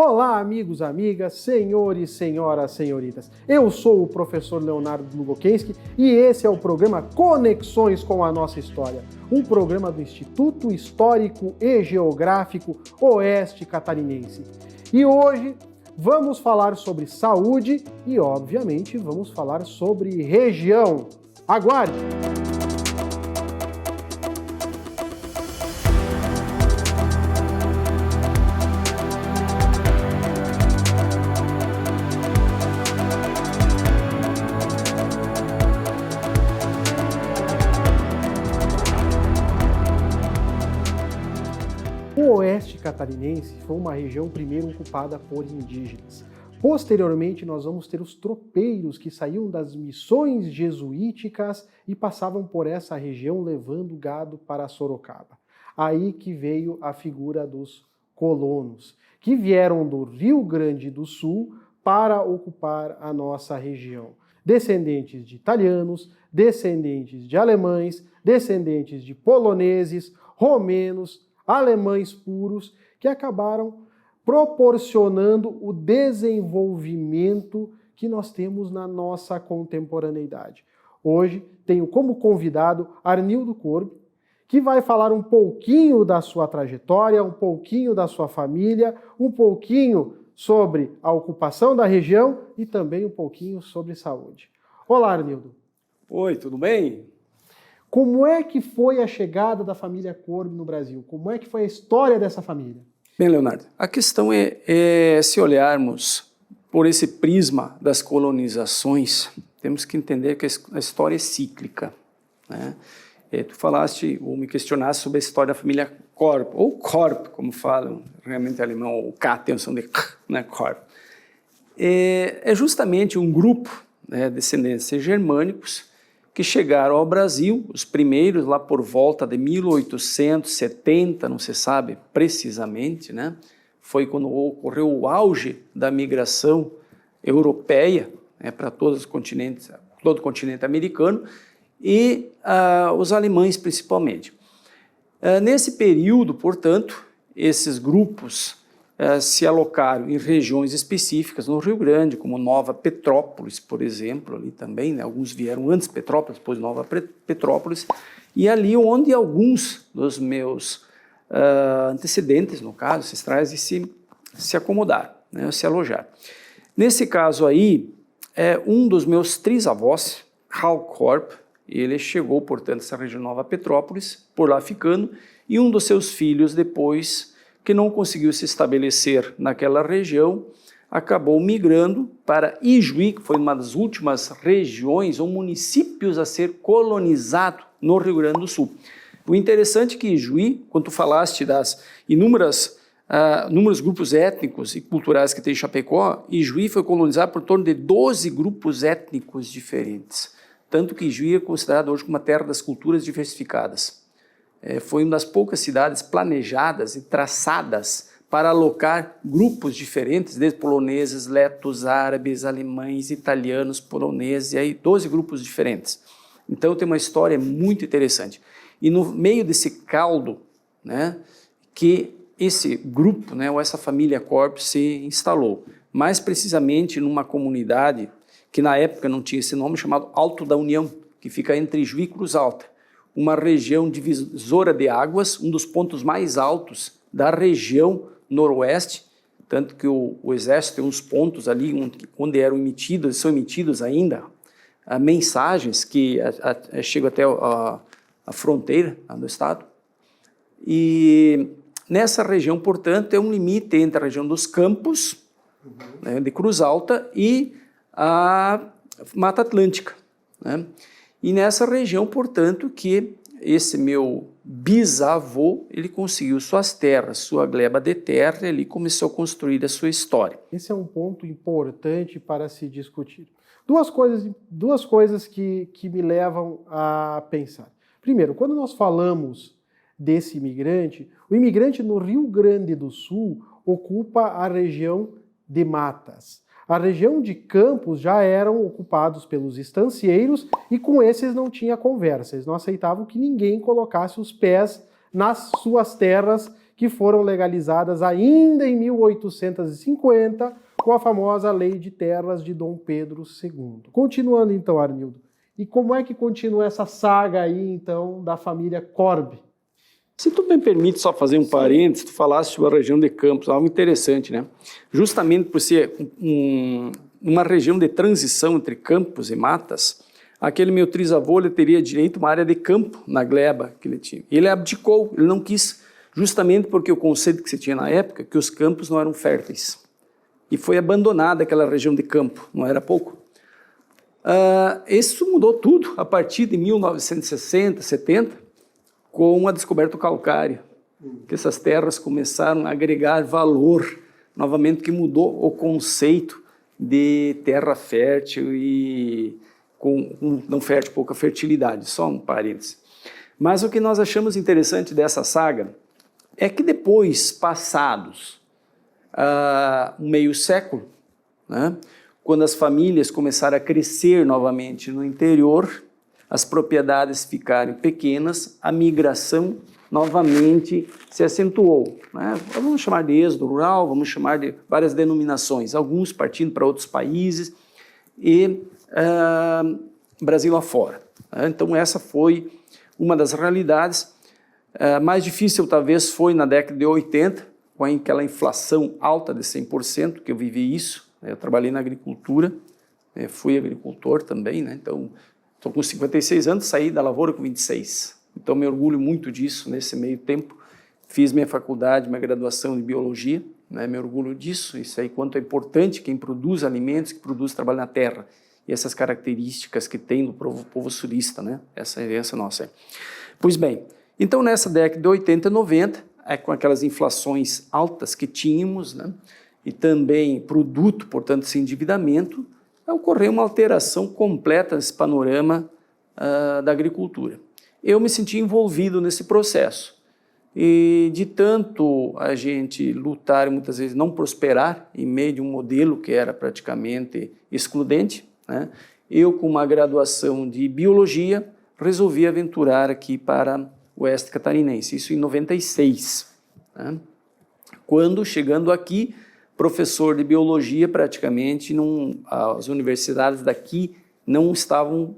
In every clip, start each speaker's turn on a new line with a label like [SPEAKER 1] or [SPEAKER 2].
[SPEAKER 1] Olá, amigos, amigas, senhores, senhoras, senhoritas. Eu sou o professor Leonardo Lugokenski e esse é o programa Conexões com a Nossa História, um programa do Instituto Histórico e Geográfico Oeste Catarinense. E hoje vamos falar sobre saúde e, obviamente, vamos falar sobre região. Aguarde! O Oeste Catarinense foi uma região primeiro ocupada por indígenas. Posteriormente, nós vamos ter os tropeiros que saíam das missões jesuíticas e passavam por essa região levando gado para Sorocaba. Aí que veio a figura dos colonos, que vieram do Rio Grande do Sul para ocupar a nossa região. Descendentes de italianos, descendentes de alemães, descendentes de poloneses, romenos, alemães puros, que acabaram proporcionando o desenvolvimento que nós temos na nossa contemporaneidade. Hoje tenho como convidado Arnildo Korb, que vai falar um pouquinho da sua trajetória, um pouquinho da sua família, um pouquinho sobre a ocupação da região e também um pouquinho sobre saúde. Olá, Arnildo.
[SPEAKER 2] Oi, tudo bem?
[SPEAKER 1] Como é que foi a chegada da família Korb no Brasil? Como é que foi a história dessa família?
[SPEAKER 2] Bem, Leonardo, a questão é se olharmos por esse prisma das colonizações, temos que entender que a história é cíclica, né? Tu falaste ou me questionaste sobre a história da família Korb, ou Korb, como falam realmente alemão, o K tem o som de K, né, Korb. É justamente um grupo, né, descendentes germânicos que chegaram ao Brasil, os primeiros lá por volta de 1870, não se sabe precisamente, né? Foi quando ocorreu o auge da migração europeia, né, para todos os continentes, todo o continente americano, e os alemães principalmente. Nesse período, portanto, esses grupos se alocaram em regiões específicas no Rio Grande, como Nova Petrópolis, por exemplo, ali também, né? Alguns vieram antes de Petrópolis, depois Nova Petrópolis, e ali onde alguns dos meus antecedentes, no caso, ancestrais, se acomodaram, né? Se alojaram. Nesse caso aí, um dos meus trisavós, Hal Korb, ele chegou, portanto, essa região Nova Petrópolis, por lá ficando, e um dos seus filhos depois, que não conseguiu se estabelecer naquela região, acabou migrando para Ijuí, que foi uma das últimas regiões ou municípios a ser colonizado no Rio Grande do Sul. O interessante é que Ijuí, quando tu falaste das inúmeros grupos étnicos e culturais que tem em Chapecó, Ijuí foi colonizado por torno de 12 grupos étnicos diferentes. Tanto que Ijuí é considerado hoje como uma terra das culturas diversificadas. Foi uma das poucas cidades planejadas e traçadas para alocar grupos diferentes, desde poloneses, letos, árabes, alemães, italianos, poloneses, e aí 12 grupos diferentes. Então tem uma história muito interessante. E no meio desse caldo, né, que esse grupo, né, ou essa família Korb se instalou, mais precisamente numa comunidade que na época não tinha esse nome, chamado Alto da União, que fica entre Ijuí e Cruz Alta, uma região divisora de águas, um dos pontos mais altos da região noroeste, tanto que o Exército tem uns pontos ali onde são emitidos ainda mensagens que chegam até a fronteira do estado. E nessa região, portanto, é um limite entre a região dos Campos, né, de Cruz Alta, e a Mata Atlântica, né? E nessa região, portanto, que esse meu bisavô, ele conseguiu suas terras, sua gleba de terra, e ele começou a construir a sua história.
[SPEAKER 1] Esse é um ponto importante para se discutir. Duas coisas que me levam a pensar. Primeiro, quando nós falamos desse imigrante, o imigrante no Rio Grande do Sul ocupa a região de matas. A região de Campos já eram ocupados pelos estancieiros e com esses não tinha conversa. Eles não aceitavam que ninguém colocasse os pés nas suas terras que foram legalizadas ainda em 1850, com a famosa Lei de Terras de Dom Pedro II. Continuando então, Arnildo, e como é que continua essa saga aí, então, da família Korb?
[SPEAKER 2] Se tu me permite só fazer um parênteses, tu falaste sobre a região de Campos, algo interessante, né? Justamente por ser uma região de transição entre campos e matas, aquele meu trisavô, ele teria direito a uma área de campo na gleba que ele tinha. Ele abdicou, ele não quis, justamente porque o conceito que se tinha na época, que os campos não eram férteis. E foi abandonada aquela região de campo, não era pouco. Isso mudou tudo a partir de 1960, 70, com a descoberta do calcário, que essas terras começaram a agregar valor, novamente que mudou o conceito de terra fértil e não fértil, pouca fertilidade, só um parênteses. Mas o que nós achamos interessante dessa saga é que depois, passados meio século, né, quando as famílias começaram a crescer novamente no interior, as propriedades ficaram pequenas, a migração novamente se acentuou, né? Vamos chamar de êxodo rural, vamos chamar de várias denominações, alguns partindo para outros países e Brasil afora. Né? Então essa foi uma das realidades. Mais difícil talvez foi na década de 80, com aquela inflação alta de 100%, que eu vivi isso. Eu trabalhei na agricultura, fui agricultor também, né? Então estou com 56 anos, saí da lavoura com 26. Então me orgulho muito disso nesse meio tempo. Fiz minha faculdade, minha graduação em biologia, né? Me orgulho disso. Isso aí, quanto é importante quem produz alimentos, que produz trabalho na terra. E essas características que tem no povo sulista, né? Essa é a herança nossa. Pois bem, então nessa década de 80 e 90, com aquelas inflações altas que tínhamos, né? E também produto, portanto, esse endividamento, ocorreu uma alteração completa nesse panorama da agricultura. Eu me senti envolvido nesse processo. E de tanto a gente lutar e muitas vezes não prosperar em meio de um modelo que era praticamente excludente, né, eu, com uma graduação de biologia, resolvi aventurar aqui para o oeste catarinense, isso em 96. Né, quando, chegando aqui, professor de biologia, praticamente, as universidades daqui não estavam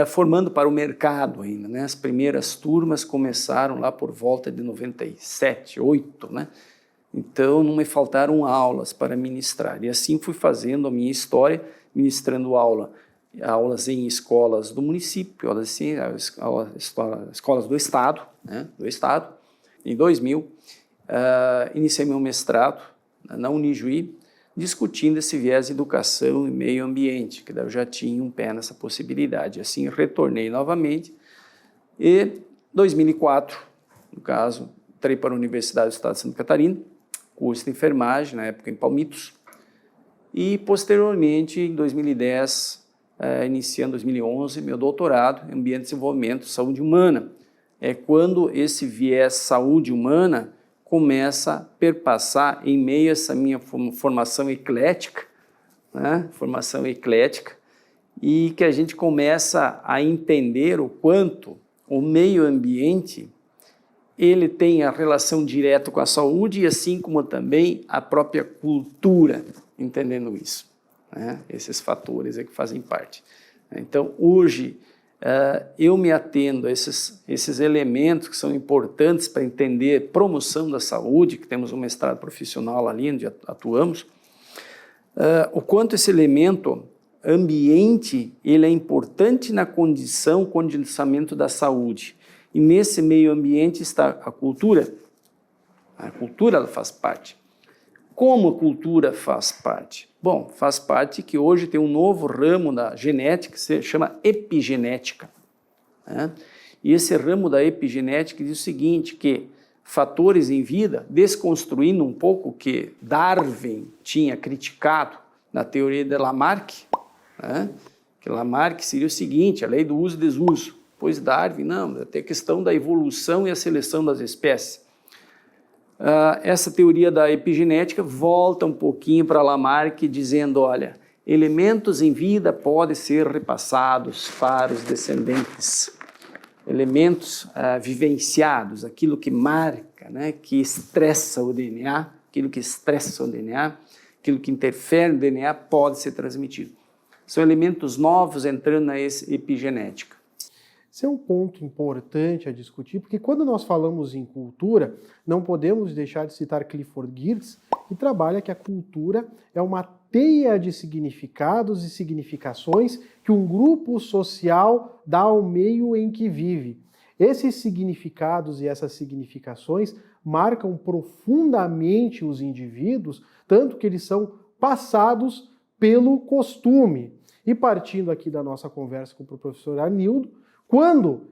[SPEAKER 2] formando para o mercado ainda, né? As primeiras turmas começaram lá por volta de 97, 8, né? Então não me faltaram aulas para ministrar, e assim fui fazendo a minha história, ministrando aulas em escolas do município, assim, escolas do estado, né? Do estado. Em 2000, iniciei meu mestrado na Unijuí, discutindo esse viés de educação e meio ambiente, que eu já tinha um pé nessa possibilidade. Assim, retornei novamente e, em 2004, no caso, entrei para a Universidade do Estado de Santa Catarina, curso de enfermagem, na época em Palmitos, e, posteriormente, em 2010, iniciando em 2011, meu doutorado em Ambiente e Desenvolvimento, Saúde Humana. É quando esse viés saúde humana começa a perpassar em meio a essa minha formação eclética, né? Formação eclética, e que a gente começa a entender o quanto o meio ambiente ele tem a relação direta com a saúde, e assim como também a própria cultura, entendendo isso, né? Esses fatores é que fazem parte. Então, hoje, eu me atendo a esses elementos que são importantes para entender promoção da saúde, que temos um mestrado profissional ali onde atuamos, o quanto esse elemento ambiente ele é importante na condicionamento da saúde. E nesse meio ambiente está a cultura. A cultura ela faz parte. Como a cultura faz parte? Bom, faz parte que hoje tem um novo ramo da genética que se chama epigenética. Né? E esse ramo da epigenética diz o seguinte, que fatores em vida, desconstruindo um pouco o que Darwin tinha criticado na teoria de Lamarck, né? Que Lamarck seria o seguinte, a lei do uso e desuso. Pois Darwin, não, tem a questão da evolução e a seleção das espécies. Essa teoria da epigenética volta um pouquinho para Lamarck, dizendo, olha, elementos em vida podem ser repassados para os descendentes. elementos vivenciados, aquilo que marca, né, que estressa o DNA, aquilo que estressa o DNA, aquilo que interfere no DNA pode ser transmitido. São elementos novos entrando na epigenética.
[SPEAKER 1] Esse é um ponto importante a discutir, porque quando nós falamos em cultura, não podemos deixar de citar Clifford Geertz, que trabalha que a cultura é uma teia de significados e significações que um grupo social dá ao meio em que vive. Esses significados e essas significações marcam profundamente os indivíduos, tanto que eles são passados pelo costume. E partindo aqui da nossa conversa com o professor Arnildo, quando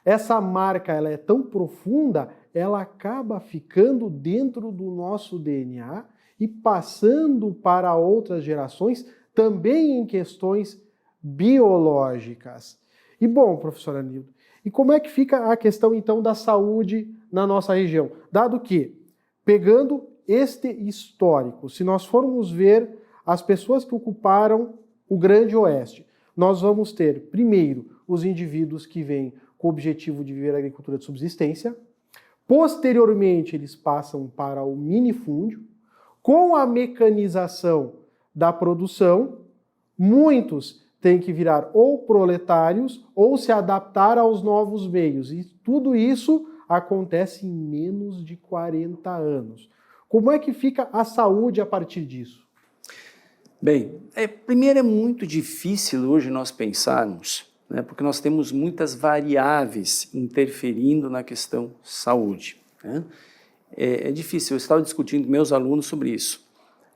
[SPEAKER 1] essa marca ela é tão profunda, ela acaba ficando dentro do nosso DNA e passando para outras gerações, também em questões biológicas. E bom, professor Arnildo, e como é que fica a questão então da saúde na nossa região? Dado que, pegando este histórico, se nós formos ver as pessoas que ocuparam o Grande Oeste, nós vamos ter, primeiro, os indivíduos que vêm com o objetivo de viver a agricultura de subsistência. Posteriormente, eles passam para o minifúndio. Com a mecanização da produção, muitos têm que virar ou proletários ou se adaptar aos novos meios. E tudo isso acontece em menos de 40 anos. Como é que fica a saúde a partir disso?
[SPEAKER 2] Bem, primeiro é muito difícil hoje nós pensarmos, né, porque nós temos muitas variáveis interferindo na questão saúde. Né? É difícil, eu estava discutindo com meus alunos sobre isso.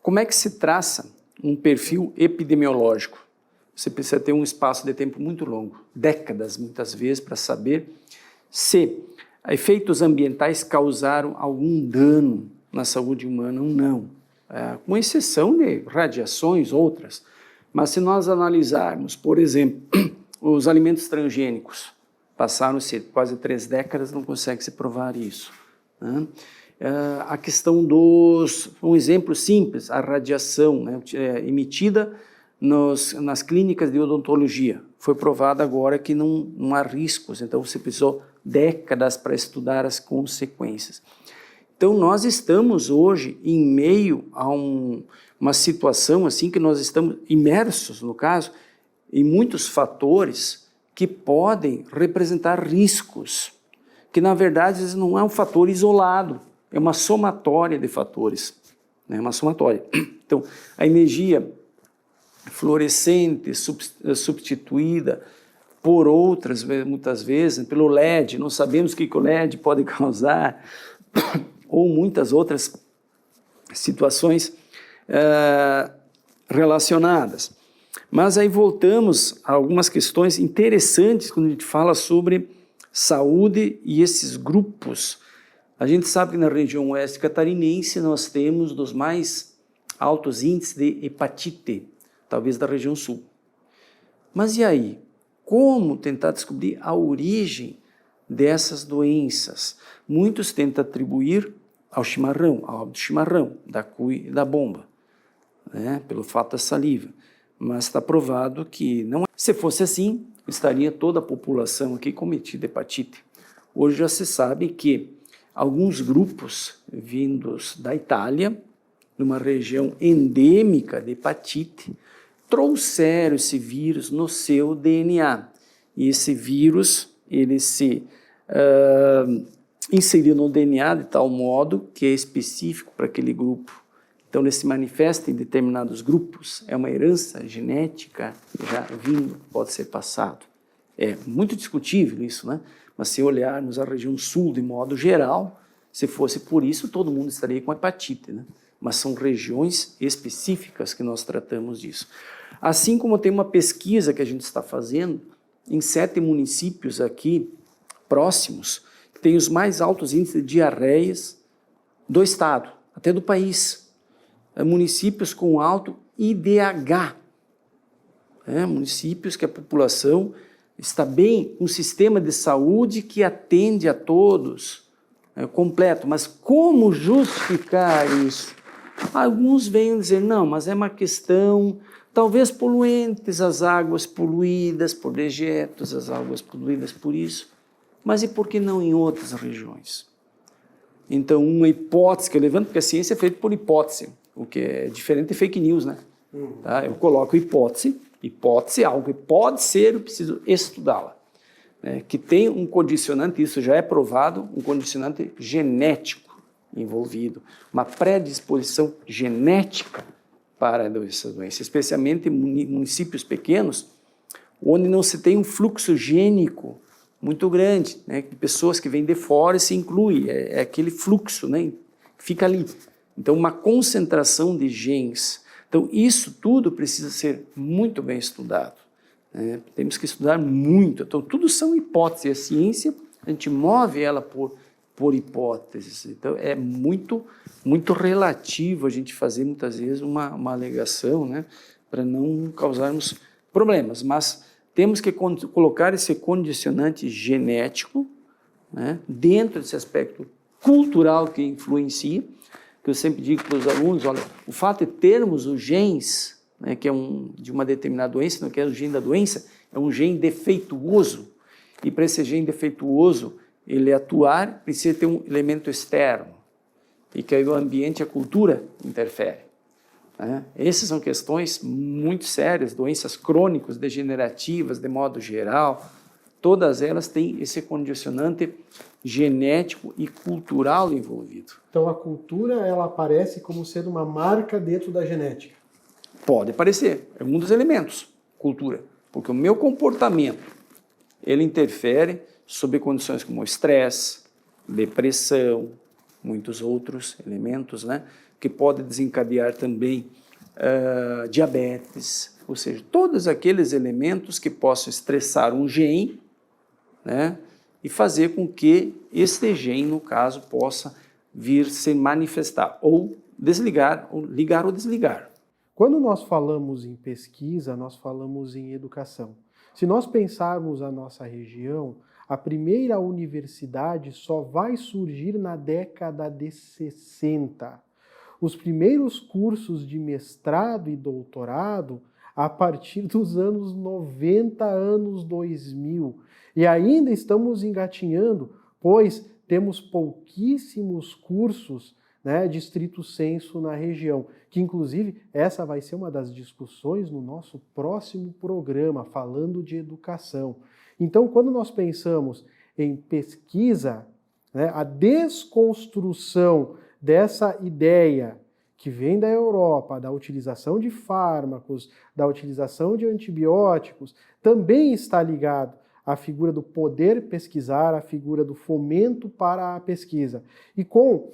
[SPEAKER 2] Como é que se traça um perfil epidemiológico? Você precisa ter um espaço de tempo muito longo, décadas muitas vezes, para saber se efeitos ambientais causaram algum dano na saúde humana ou não. Com exceção de radiações, outras. Mas se nós analisarmos, por exemplo, os alimentos transgênicos, passaram-se quase 3 décadas, não consegue se provar isso. Né? A questão um exemplo simples, a radiação, né, emitida nas clínicas de odontologia. Foi provado agora que não há riscos, então você precisou décadas para estudar as consequências. Então, nós estamos hoje em meio a uma situação assim que nós estamos imersos, no caso, em muitos fatores que podem representar riscos, que na verdade não é um fator isolado, é uma somatória de fatores, né? Uma somatória. Então, a energia fluorescente substituída por outras, muitas vezes, pelo LED, não sabemos o que o LED pode causar, ou muitas outras situações relacionadas. Mas aí voltamos a algumas questões interessantes quando a gente fala sobre saúde e esses grupos. A gente sabe que na região oeste catarinense nós temos dos mais altos índices de hepatite, talvez da região sul. Mas e aí? Como tentar descobrir a origem dessas doenças? Muitos tentam atribuir ao chimarrão, ao hábito do chimarrão, da cuia e da bomba, né, pelo fato da saliva. Mas está provado que não é. Se fosse assim, estaria toda a população aqui cometida hepatite. Hoje já se sabe que alguns grupos vindos da Itália, numa região endêmica de hepatite, trouxeram esse vírus no seu DNA. E esse vírus, ele se inseriu no DNA de tal modo que é específico para aquele grupo. Então, ele se manifesta em determinados grupos, é uma herança genética já vindo, pode ser passado. É muito discutível isso, né? Mas se olharmos a região sul de modo geral, se fosse por isso, todo mundo estaria com hepatite, né? Mas são regiões específicas que nós tratamos disso. Assim como tem uma pesquisa que a gente está fazendo em 7 municípios aqui próximos, que tem os mais altos índices de diarreias do estado, até do país. Municípios com alto IDH, municípios que a população está bem, um sistema de saúde que atende a todos, completo. Mas como justificar isso? Alguns vêm dizer, não, mas é uma questão, talvez poluentes, as águas poluídas por dejetos, as águas poluídas por isso, mas e por que não em outras regiões? Então, uma hipótese que eu levanto, porque a ciência é feita por hipótese, o que é diferente de fake news, né? Tá? Eu coloco hipótese é algo que pode ser, eu preciso estudá-la. Né? Que tem um condicionante, isso já é provado, um condicionante genético envolvido, uma predisposição genética para essa doença, especialmente em municípios pequenos, onde não se tem um fluxo gênico muito grande, né, de pessoas que vêm de fora e se inclui, é aquele fluxo, né, fica ali. Então, uma concentração de genes. Então, isso tudo precisa ser muito bem estudado. Né? Temos que estudar muito. Então, tudo são hipóteses. A ciência, a gente move ela por hipóteses. Então, é muito relativo a gente fazer, muitas vezes, uma alegação, né, para não causarmos problemas. Mas temos que colocar esse condicionante genético, né, dentro desse aspecto cultural que influencia, que eu sempre digo para os alunos, olha, o fato de termos os genes, né, que é de uma determinada doença, não que é o gene da doença, é um gene defeituoso, e para esse gene defeituoso, ele atuar, precisa ter um elemento externo, e que aí o ambiente e a cultura interferem. Essas são questões muito sérias, doenças crônicas, degenerativas, de modo geral, todas elas têm esse condicionante genético e cultural envolvido.
[SPEAKER 1] Então a cultura, ela aparece como sendo uma marca dentro da genética?
[SPEAKER 2] Pode aparecer, é um dos elementos, cultura, porque o meu comportamento, ele interfere sob condições como estresse, depressão, muitos outros elementos, né? Que pode desencadear também diabetes, ou seja, todos aqueles elementos que possam estressar um gene, né, e fazer com que este gene, no caso, possa vir se manifestar, ou desligar, ou ligar ou desligar.
[SPEAKER 1] Quando nós falamos em pesquisa, nós falamos em educação. Se nós pensarmos a nossa região, a primeira universidade só vai surgir na década de 60. Os primeiros cursos de mestrado e doutorado a partir dos anos 90, anos 2000. E ainda estamos engatinhando, pois temos pouquíssimos cursos, né, de estrito sensu na região, que inclusive essa vai ser uma das discussões no nosso próximo programa, falando de educação. Então, quando nós pensamos em pesquisa, né, a desconstrução dessa ideia que vem da Europa, da utilização de fármacos, da utilização de antibióticos, também está ligado à figura do poder pesquisar, à figura do fomento para a pesquisa. E com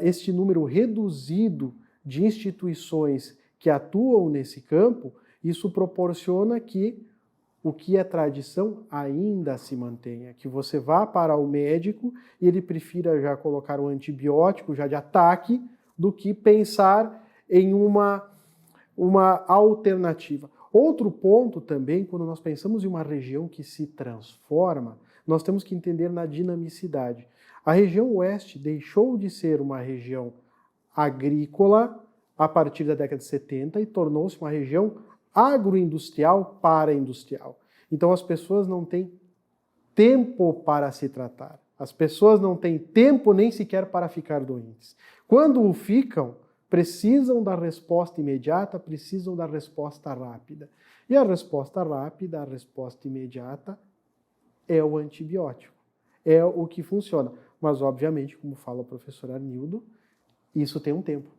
[SPEAKER 1] este número reduzido de instituições que atuam nesse campo, isso proporciona que o que é tradição ainda se mantenha, que você vá para o médico e ele prefira já colocar um antibiótico já de ataque do que pensar em uma alternativa. Outro ponto também, quando nós pensamos em uma região que se transforma, nós temos que entender na dinamicidade. A região oeste deixou de ser uma região agrícola a partir da década de 70 e tornou-se uma região agroindustrial para industrial. Então as pessoas não têm tempo para se tratar. As pessoas não têm tempo nem sequer para ficar doentes. Quando o ficam, precisam da resposta imediata, precisam da resposta rápida. E a resposta rápida, a resposta imediata é o antibiótico. É o que funciona. Mas, obviamente, como fala o professor Arnildo, isso tem um tempo.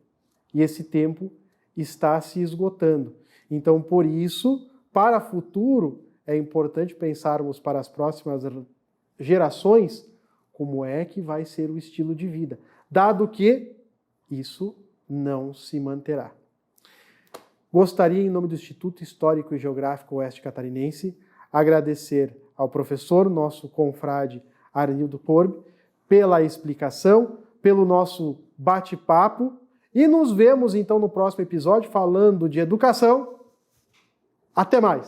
[SPEAKER 1] E esse tempo está se esgotando. Então, por isso, para o futuro, é importante pensarmos para as próximas gerações como é que vai ser o estilo de vida, dado que isso não se manterá. Gostaria, em nome do Instituto Histórico e Geográfico Oeste Catarinense, agradecer ao professor, nosso confrade Arnildo Korb, pela explicação, pelo nosso bate-papo, e nos vemos então no próximo episódio falando de educação. Até mais!